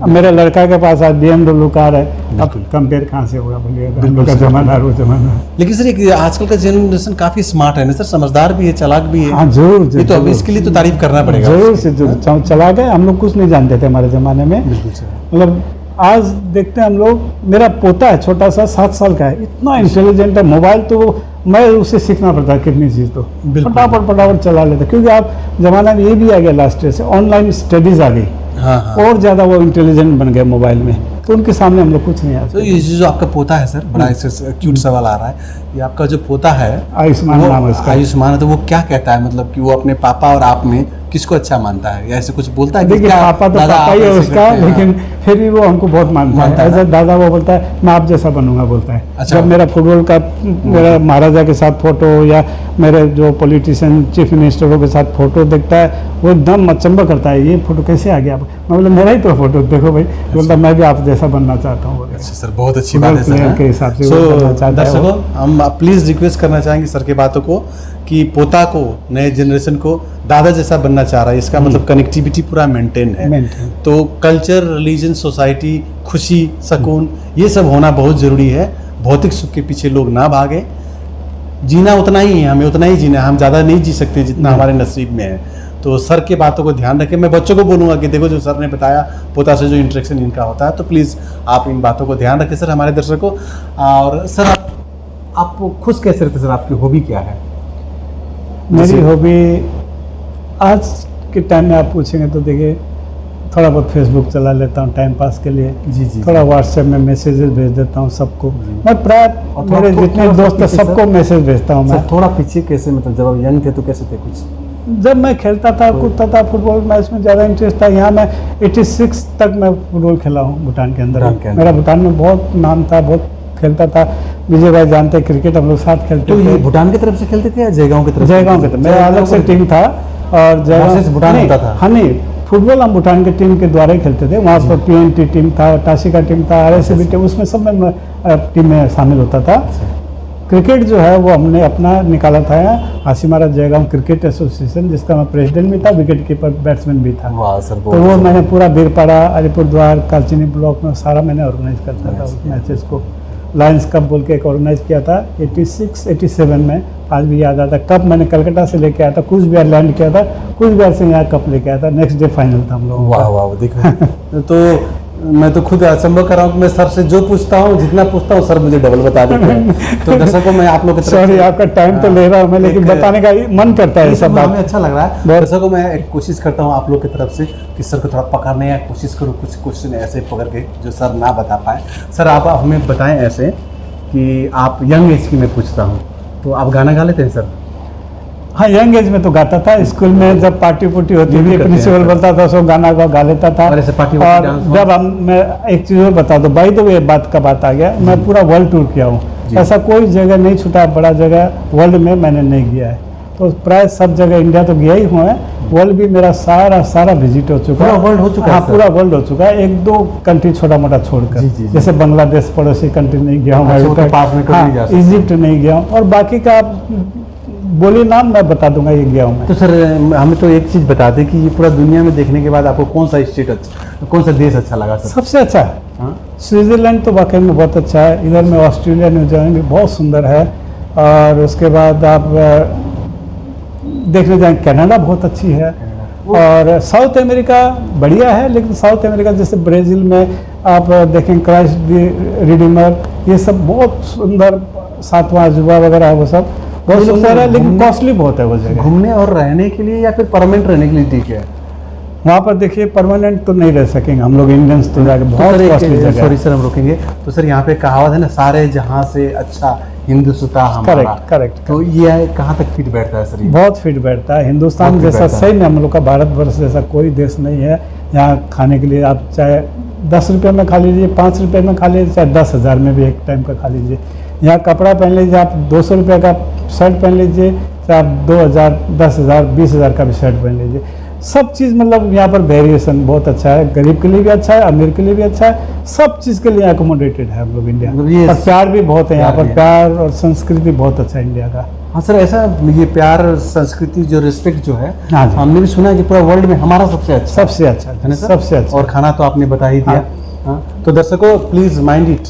अब मेरे लड़का के पास आज BMW कार है, अब बिल्कुल। कंपेयर कहाँ से होगा बोलिएगा? हम बिल्कुल लोग का सही। जमाना और वो जमाना। लेकिन सर एक आजकल का जनरेशन काफी स्मार्ट है ना सर, समझदार भी है, चालाक भी है। हाँ जरूर ये तो अब इसके लिए तो तारीफ करना पड़ेगा। जरूर से जरूर चला गए। हम लोग कुछ नहीं जानते थे हमारे ज़माने में, बिल्कुल सर। मतलब आज देखते हैं हम लोग। मेरा पोता है छोटा सा, 7 साल का है, इतना इंटेलिजेंट है। मोबाइल तो मैं उसे सीखना पड़ता है कितनी चीज़, तो बिल्कुल। फटाफट चला लेता, क्योंकि आप ज़माना में ये भी आ गया लास्ट ईयर से, ऑनलाइन स्टडीज़ आ गई हाँ हाँ। और ज़्यादा वो इंटेलिजेंट बन गए मोबाइल में, तो उनके सामने हम लोग कुछ नहीं आ तो ये जो आपका पोता है सर, बड़ा इससे क्यूट सवाल आ रहा है, ये आपका जो पोता है आयुष्मान वो नाम है उसका। आयुष्मान है, तो वो क्या कहता है? मतलब कि वो अपने पापा और आप में किसको अच्छा मानता है या ऐसे कुछ बोलता है कि देखिए क्या पापा तो दादा पापा आप ही है ऐसे उसका, करते हैं? लेकिन फिर भी वो हमको बहुत मानता मानता है। है ऐसा दादा वो बोलता है मैं आप जैसा बनूंगा, बोलता है। अच्छा। जब मेरा फुटबॉल का मेरा महाराजा के साथ फोटो या मेरे जो पॉलिटिशियन चीफ मिनिस्टरों के साथ फोटो देखता है, वो एकदम अचंभा करता है, ये फोटो कैसे आ गया? मैं बोला मेरा ही तो फोटो देखो भाई। बोलता मैं भी आप जैसा बनना चाहता हूँ। अच्छा सर, बहुत अच्छी फुटबॉल बात है प्लेयर सर। के हिसाब से सो वो बनना चाहता है वो। दर्शकों, हम प्लीज़ रिक्वेस्ट करना चाहेंगे सर के बातों को कि पोता को, नए जनरेशन को दादा जैसा बनना चाह रहा है, इसका मतलब कनेक्टिविटी पूरा मेंटेन है। Maintain। तो कल्चर, रिलीजन, सोसाइटी, खुशी, सुकून, ये सब होना बहुत ज़रूरी है। भौतिक सुख के पीछे लोग ना भागे, जीना उतना ही है, हमें उतना ही जीना है, हम ज़्यादा नहीं जी सकते जितना हमारे नसीब में है। तो सर के बातों को ध्यान रखें। मैं बच्चों को बोलूँगा कि देखो जो सर ने बताया, पोता से जो इंटरेक्शन इनका होता है, तो प्लीज़ आप इन बातों को ध्यान रखें सर, हमारे दर्शकों। और सर आप खुश कैसे रहते सर? आपकी हॉबी क्या है? मेरी जैसे- हॉबी आज के टाइम में आप पूछेंगे तो देखिए, थोड़ा बहुत फेसबुक चला लेता हूँ टाइम पास के लिए, जी जी। थोड़ा व्हाट्सएप में मैसेजेस भेज देता हूँ सबको। मैं प्राय और मेरे थोड़ा- जितने थोड़ा दोस्त हैं पीछे सबको सर? मैसेज भेजता हूँ मैं। सर थोड़ा पीछे कैसे, मतलब जब आप यंग थे तो कैसे थे कुछ? जब मैं खेलता था, कूदता था, फुटबॉल मैच में ज़्यादा इंटरेस्ट था। यहाँ मैं 86 तक मैं फुटबॉल खेला हूँ भूटान के अंदर। भूटान के अंदर। मेरा भूटान में बहुत नाम था, बहुत खेलता था। विजय भाई जानते हैं, क्रिकेट हम लोग साथ खेलते तो ये थे। भूटान की तरफ से खेलते थे या जयगांव की तरफ से? जयगांव के थे, मेरा अलग से टीम था। और वर्सेस भूटान नहीं, होता था? हाँ नहीं, फुटबॉल हम भूटान के टीम के द्वारा ही खेलते थे। वहाँ पर PNT टीम था, टाशी का टीम था, RSB टीम, उसमें सब में टीम में शामिल होता था। क्रिकेट जो है वो हमने अपना निकाला था, हासीमारा जयगांव क्रिकेट एसोसिएशन, जिसका मैं प्रेसिडेंट भी था, विकेट कीपर बैट्समैन भी था। वाह सर, तो वो मैंने पूरा बीरपाड़ा, अलीपुरद्वार, कालचिनी ब्लॉक में सारा मैंने ऑर्गेनाइज करता था उस मैचेस को। लायंस कप बोल के एक ऑर्गेनाइज किया था 86-87 में, आज भी याद आता। कप मैंने कलकत्ता से लेके आया था, कुछ बिहार लैंड किया था, कुछ बिहार से यहाँ कप लेके आया था। नेक्स्ट डे फाइनल था हम लोगों का। वाह वाह, देखो तो मैं तो खुद अचंभव कर रहा हूँ कि मैं सर से जो पूछता हूँ, जितना पूछता हूँ, सर मुझे डबल बता देते हैं। तो दर्शकों, मैं आप लोग की तरफ सॉरी से- आपका टाइम तो ले रहा हूँ मैं, लेकिन एक- बताने का मन करता है ये सब हमें बात। अच्छा लग रहा है। दर्शकों, मैं एक कोशिश करता हूँ आप लोग की तरफ से कि सर को थोड़ा पकड़ने या कोशिश करूँ कुछ क्वेश्चन ऐसे पकड़ के जो सर ना बता पाए। सर आप हमें बताएं ऐसे कि आप यंग एज की मैं पूछता हूँ, तो आप गाना गा लेते हैं सर? हाँ, यंग एज में तो गाता था। स्कूल में जब पार्टी पुर्टी होती ये भी थी, करते हैं प्रिंसिपल सर। बोलता था सो गाना गा लेता था। और ऐसे पार्टी वार्टी, और डांस जब हम, मैं एक चीज़ और बता दूँ, बाई द वे बात का बात आ गया, मैं पूरा वर्ल्ड टूर किया हूँ। जी। ऐसा कोई जगह नहीं छूटा, बड़ा जगह वर्ल्ड में मैंने नहीं किया है। तो प्राय सब जगह इंडिया तो गया ही हुआ है, वर्ल्ड भी मेरा सारा विजिट हो चुका है। पूरा वर्ल्ड हो चुका है हाँ, सर? पूरा वर्ल्ड हो चुका है, 1-2 कंट्री छोटा मोटा छोड़कर। जी, जी, जी। जैसे बांग्लादेश पड़ोसी कंट्री नहीं गया हूँ अच्छा, अभी वो तो तक। पास में कभी नहीं जा सकते। इजिप्ट नहीं गया हूँ, और बाकी का आप बोलिए नाम, मैं बता दूंगा ये गया हूँ मैं। तो सर हमें तो एक चीज़ बता दें कि ये पूरा दुनिया में देखने के बाद आपको कौन सा स्टेट अच्छा, कौन सा देश अच्छा लगा सर? सबसे अच्छा हाँ? स्विट्ज़रलैंड तो वाकई में बहुत अच्छा है। इधर में ऑस्ट्रेलिया, न्यूजीलैंड भी बहुत सुंदर है। और उसके बाद आप देखने जाएं, कनाडा बहुत अच्छी है। और साउथ अमेरिका बढ़िया है, लेकिन साउथ अमेरिका जैसे ब्राज़ील में आप देखें क्राइस्ट द रिडीमर, ये सब बहुत सुंदर, 7वां अजूबा वगैरह है, वो सब बहुत ये लोग सुंदर है, लेकिन घूमने- कॉस्टली बहुत है वो जगह। घूमने और रहने के लिए या फिर परमानेंट रहने के लिए ठीक है? वहाँ पर देखिए परमानेंट तो नहीं रह सकेंगे हम लोग इंडियंस, तो जाके बहुत कॉस्टली जगह सॉरी है। सर हम रोकेंगे। तो सर यहाँ पे कहावत है ना, सारे जहाँ से अच्छा हिंदुस्तान हमारा। Correct correct. तो ये कहाँ तक फिट बैठता है सर ये? बहुत फिट बैठता है। हिंदुस्तान बहुत फिट जैसा बैठता है। सही में हम लोग का भारतवर्ष जैसा कोई देश नहीं है। यहाँ खाने के लिए आप चाहे 10 रुपये में खा लीजिए, 5 रुपये में खा लीजिए, चाहे 10,000 में भी एक टाइम का खा लीजिए। यहाँ कपड़ा पहन लीजिए, आप 200 रुपये का शर्ट पहन लीजिए, चाहे आप 2,000, 10,000, 20,000 का भी शर्ट पहन लीजिए। सब चीज़ मतलब यहाँ पर वेरिएशन बहुत अच्छा है। गरीब के लिए भी अच्छा है, अमीर के लिए भी अच्छा है, सब चीज़ के लिए अकोमोडेटेड है हम लोग इंडिया। मतलब ये और प्यार भी बहुत है यहाँ प्यार पर, भी है। प्यार और संस्कृति बहुत अच्छा है इंडिया का। हाँ सर, ऐसा ये प्यार संस्कृति जो रिस्पेक्ट जो है, हाँ जी। हमने भी सुना है कि पूरा वर्ल्ड में हमारा सबसे अच्छा सबसे अच्छा है ना सर? सबसे अच्छा। और खाना तो आपने बता ही दिया। हाँ। हाँ। तो दर्शकों please mind it,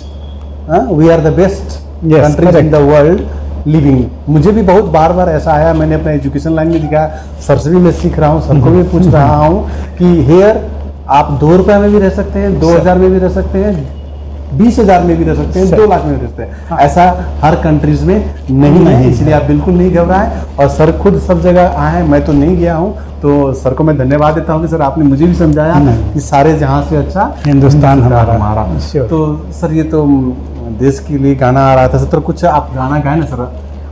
we are the best Yes, countries in correct. The world living. मुझे भी बहुत बार बार ऐसा आया, मैंने अपने एजुकेशन लाइन में दिखाया, सर से भी मैं सीख रहा हूँ, सर को भी पूछ रहा हूँ कि हेयर आप 2 रुपये में भी रह सकते हैं, 2,000 में भी रह सकते हैं, 20,000 में भी रह सकते हैं, सर। 2 लाख में भी रह सकते हैं। ऐसा हर कंट्रीज में नहीं है, इसलिए आप बिल्कुल नहीं घबराएं। और सर खुद सब जगह आए, मैं तो नहीं गया हूँ, तो सर को मैं धन्यवाद देता हूँ कि सर आपने मुझे भी समझाया नहीं। कि सारे जहाँ से अच्छा हिंदुस्तान हमारा। Sure. तो सर ये तो देश के लिए गाना आ रहा था सर, तो कुछ आप गाना गाए ना सर।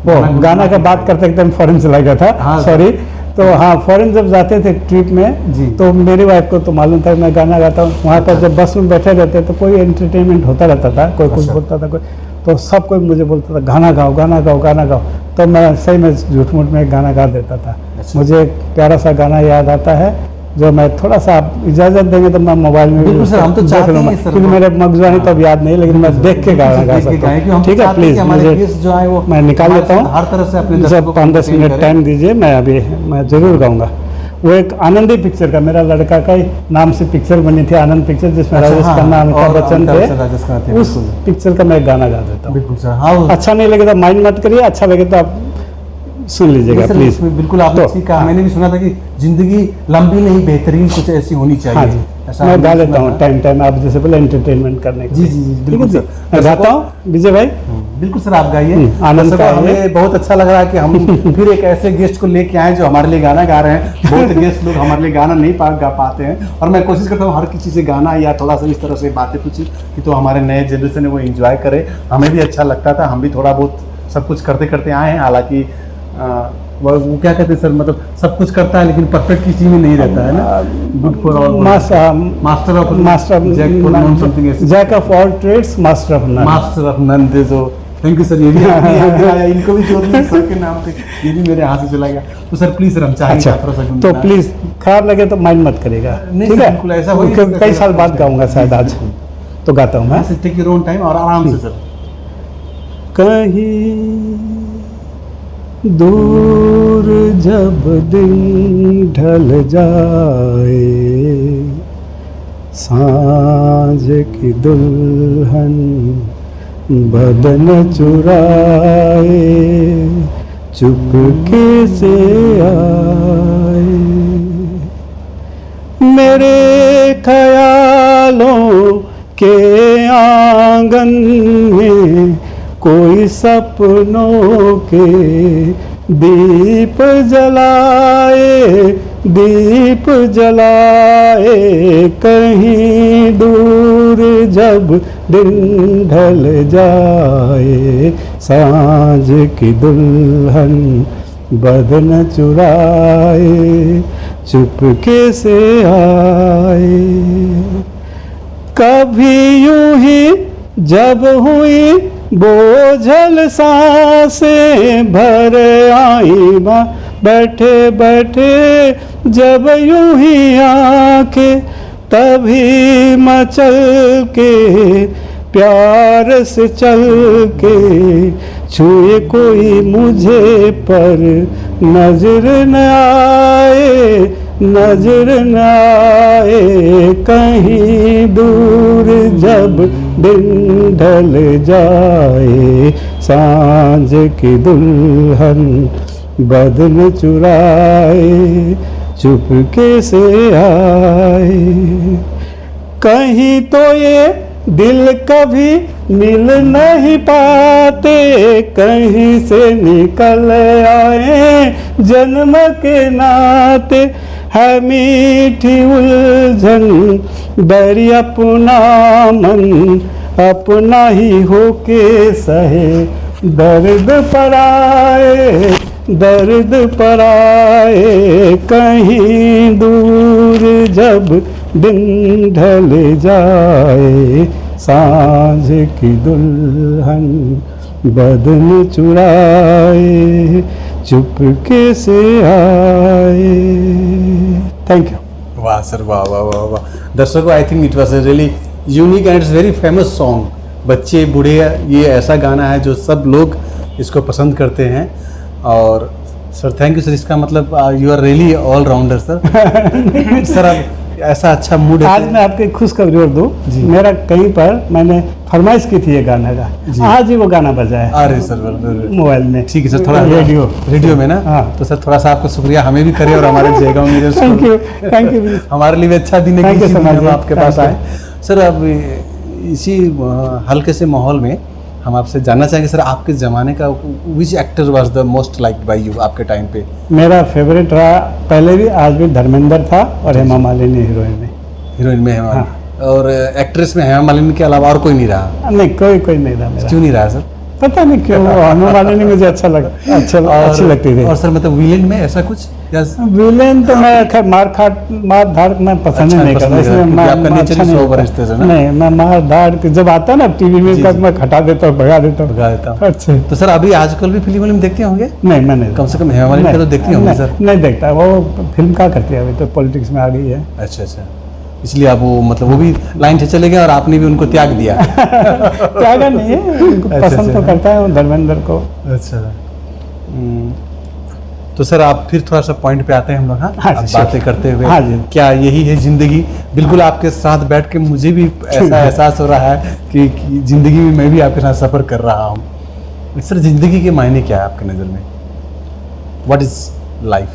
वो गाना का बात करते एकदम फॉरेन चला गया था, हाँ। सॉरी। तो हाँ, फॉरेन जब जाते थे ट्रिप में जी। तो मेरी वाइफ को तो मालूम था कि मैं गाना गाता हूँ। वहाँ पर जब बस में बैठे रहते तो कोई एंटरटेनमेंट होता रहता था, कोई कुछ अच्छा। बोलता था, कोई तो सब कोई मुझे बोलता था गाना गाओ गाना गाओ गाना गाओ। तो मैं सही में झूठ मूठ में गाना गा देता था। अच्छा। मुझे एक प्यारा सा गाना याद आता है, जो मैं थोड़ा सा आप इजाज़त देंगे तो मैं मोबाइल में भी बिल्कुल सर, हम तो देख चाहते लूँगा, हैं सर। क्योंकि मेरे मगजवानी तो अब याद नहीं, लेकिन मैं देख के गाना गा सकता हूँ। ठीक है, प्लीज़ हमारे मुझे गेस्ट जो आए वो मैं निकाल हमारे लेता हूँ। साथ हर तरह से अपने मुझे दर्शकों को 5-10 entertain मिनट करें। टाइम दीजिए, मैं ज़रूर गाऊंगा। वो एक आनंदी पिक्चर का, मेरा लड़का का ही नाम से पिक्चर बनी थी, आनंद पिक्चर, जिसमें अच्छा, राजेश हाँ, खन्ना, अमिताभ और बच्चन अमिताभ बच्चन, राजेश खन्ना थे। थे, उस बिल्कुल। पिक्चर का मैं गाना गा देता हूँ। बिल्कुल सर, हाँ अच्छा नहीं लगे तो माइंड मत करिए, अच्छा लगे तो आप सुन लीजिएगा सर, प्लीज। इसमें बिल्कुल आपने तो, ठीक कहा। हाँ। मैंने भी सुना था कि जिंदगी लंबी नहीं, बेहतरीन कुछ ऐसी होनी चाहिए। हाँ जी, ऐसा मैं हमने गा सुना लेता हूँ था। टाइम टाइम, आप जैसे बोले एंटरटेनमेंट करने के जी, लिए। जी, जी, ठीक बिल्कुल है जी, सर। मैं गाता हूँ विजय भाई। बिल्कुल सर, आप गाइए। आनंद दर्शकों, का हमें ये। बहुत अच्छा लग रहा है कि हम फिर एक ऐसे गेस्ट को लेके आए जो हमारे लिए गाना गा रहे हैं। बहुत गेस्ट लोग हमारे लिए गाना नहीं गा पाते हैं, और मैं कोशिश करता हूँ हर किसी से गाना या थोड़ा सा इस तरह से बातें पूछी कि तो हमारे नए जनरेशन है वो एंजॉय करे। हमें भी अच्छा लगता था, हम भी थोड़ा बहुत सब कुछ करते करते आए हैं। हालांकि वो क्या कहते हैं सर, मतलब सब कुछ करता है लेकिन परफेक्ट किसी में नहीं रहता है ना। Good for all, master of jack of all trades, master of none. Master of none दे जो। थैंक यू सर, ये भी आपने याद दिलाया, इनको भी जोड़ लिया सर के नाम पे, ये भी मेरे हाथ से चला गया। तो सर प्लीज सर, हम चाहेंगे अच्छा, आप थोड़ा सा तो गुनगुनाएं। प्लीज खराब लगे तो माइंड मत करिएगा, नहीं ठीक सर, है? बिल्कुल ऐसा हो ही क्योंकि नहीं कई सकता। साल बाद गाऊंगा शायद आज, तो गाता हूँ मैं। टेक योर ओन टाइम और आराम से सर। कहीं दूर जब दिन ढल जाए, सांझ की दुल्हन बदन चुराए, चुपके से आए, मेरे ख्यालों के आंगन में कोई सपनों के दीप जलाए, दीप जलाए, कहीं दूर जब दिन ढल जाए, सांझ की दुल्हन बदन चुराए, चुपके से आए। कभी यूं ही जब हुई बोझल सांसें भर आई बैठे बैठे जब यूं ही आंखें तभी मचल के प्यार से चल के छुए कोई मुझे पर नजर न आए, नजर न आए। कहीं दूर जब दिन ढल जाए, सांझ की दुल्हन बदन चुराए चुपके से आए। कहीं तो ये दिल कभी मिल नहीं पाते, कहीं से निकल आए जन्म के नाते। है मीठी उलझन बैरी अपना मन, अपना ही होके सहे दर्द पराए, दर्द पराए। कहीं दूर जब दिन ढल जाए, सांझ की दुल्हन बदन चुराए चुपके से आए। Thank you. वाह सर, वाह वाह वाह वाह। दर्शकों, I think it was a really unique and it's very famous song. बच्चे बूढ़े, ये ऐसा गाना है जो सब लोग इसको पसंद करते हैं। और सर थैंक यू सर, इसका मतलब you are really all rounder sir. Sir आप ऐसा अच्छा मूड आज मैं आपके खुशखबरी दूँ, मेरा कहीं पर मैंने फरमाइश की थी ये गाना का, आज ही वो गाना बजा है। अरे सर मोबाइल में। ठीक है सर, थोड़ा रेडियो में ना। हाँ। तो सर थोड़ा सा आपको शुक्रिया हमें भी करें और हमारे जयगांव मीरर्स को। Thank you, thank you. हमारे लिए भी अच्छा दिन है कि इसी दिन हम आपके पास आए। सर अब इसी हल्के से माहौल में हम आपसे जानना चाहेंगे सर, आपके ज़माने का which actor was the most liked by you आपके टाइम पे? मेरा फेवरेट रहा पहले भी, आज भी धर्मेंद्र था और हेमा मालिनी हीरोइन में। हीरोइन में हेमा, और एक्ट्रेस में हेमा मालिनी के अलावा और कोई नहीं रहा? नहीं, कोई नहीं रहा मेरा। क्यों नहीं रहा सर? पता नहीं क्यों, हेमा मालिनी मुझे अच्छी लगती थी। और सर मतलब विलेन में ऐसा कुछ? विलेन तो मैं खैर मार धाड़ मैं पसंद नहीं करता, इसलिए मैं आपका नेचर अच्छा ही नहीं सोबर लगता। है ना? नहीं, मैं मार धाड़ जब आता है ना टीवी में तक मैं हटा देता हूँ, भगा देता हूँ। अच्छा, तो सर अभी आजकल भी फिल्म देखते होंगे? नहीं, मैं नहीं। कम से कम हेमा मालिनी का तो देखते होंगे सर? नहीं देखता, वो फिल्म क्या करती है, अभी तो पॉलिटिक्स में आ गई है। अच्छा अच्छा, इसलिए आप वो मतलब वो भी लाइन से चले गए और आपने भी उनको त्याग दिया? त्यागा नहीं है, उनको पसंद तो करता है धर्मेंद्र को। अच्छा, तो सर आप फिर थोड़ा सा पॉइंट पे आते हैं हम लोग। हाँ, बातें करते हुए। हाँ जी। क्या यही है जिंदगी? बिल्कुल आपके साथ बैठ के मुझे भी ऐसा एहसास हो रहा है कि जिंदगी में मैं भी आपके साथ सफर कर रहा हूँ। सर जिंदगी के मायने क्या है आपके नज़र में? What is life?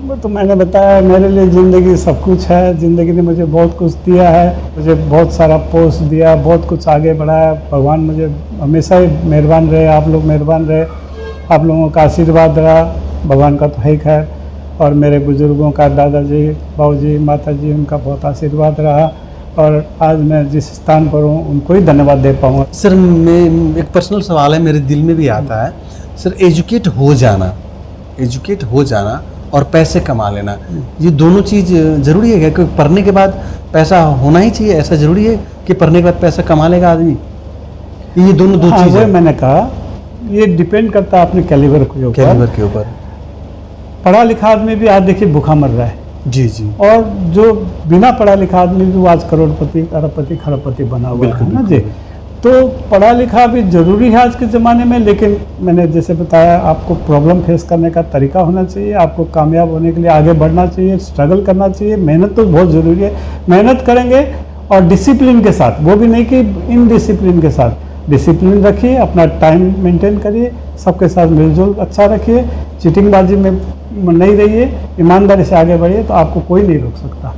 वो तो मैंने बताया, मेरे लिए ज़िंदगी सब कुछ है। ज़िंदगी ने मुझे बहुत कुछ दिया है, मुझे बहुत सारा पोस्ट दिया, बहुत कुछ आगे बढ़ाया। भगवान मुझे हमेशा ही मेहरबान रहे, आप लोग मेहरबान रहे, आप लोगों का आशीर्वाद रहा, भगवान का तो है खैर। और मेरे बुज़ुर्गों का, दादाजी, बाबूजी, माताजी, उनका बहुत आशीर्वाद रहा। और आज मैं जिस स्थान पर हूँ उनको ही धन्यवाद दे पाऊँगा। सर मैं एक पर्सनल सवाल है, मेरे दिल में भी आता है सर, एजुकेट हो जाना और पैसे कमा लेना, ये दोनों चीज़ ज़रूरी है क्या? क्योंकि पढ़ने के बाद पैसा होना ही चाहिए, ऐसा ज़रूरी है कि पढ़ने के बाद पैसा कमा लेगा आदमी? ये दोनों दो चीज़ है। मैंने कहा ये डिपेंड करता है अपने कैलिबर के ऊपर। पढ़ा लिखा आदमी भी आज देखिए भूखा मर रहा है। जी जी। और जो बिना पढ़ा लिखा आदमी भी आज करोड़पति, अरबपति, खरबपति बना हुआ है ना जी। तो पढ़ा लिखा भी ज़रूरी है आज के ज़माने में, लेकिन मैंने जैसे बताया आपको प्रॉब्लम फेस करने का तरीका होना चाहिए, आपको कामयाब होने के लिए आगे बढ़ना चाहिए, स्ट्रगल करना चाहिए। मेहनत तो बहुत ज़रूरी है, मेहनत करेंगे और डिसिप्लिन के साथ, वो भी नहीं कि इनडिसिप्लिन के साथ। डिसिप्लिन रखिए, अपना टाइम मेंटेन करिए, सबके साथ मिलजुल अच्छा रखिए, चीटिंगबाजी में नहीं रहिए, ईमानदारी से आगे बढ़िए, तो आपको कोई नहीं रोक सकता।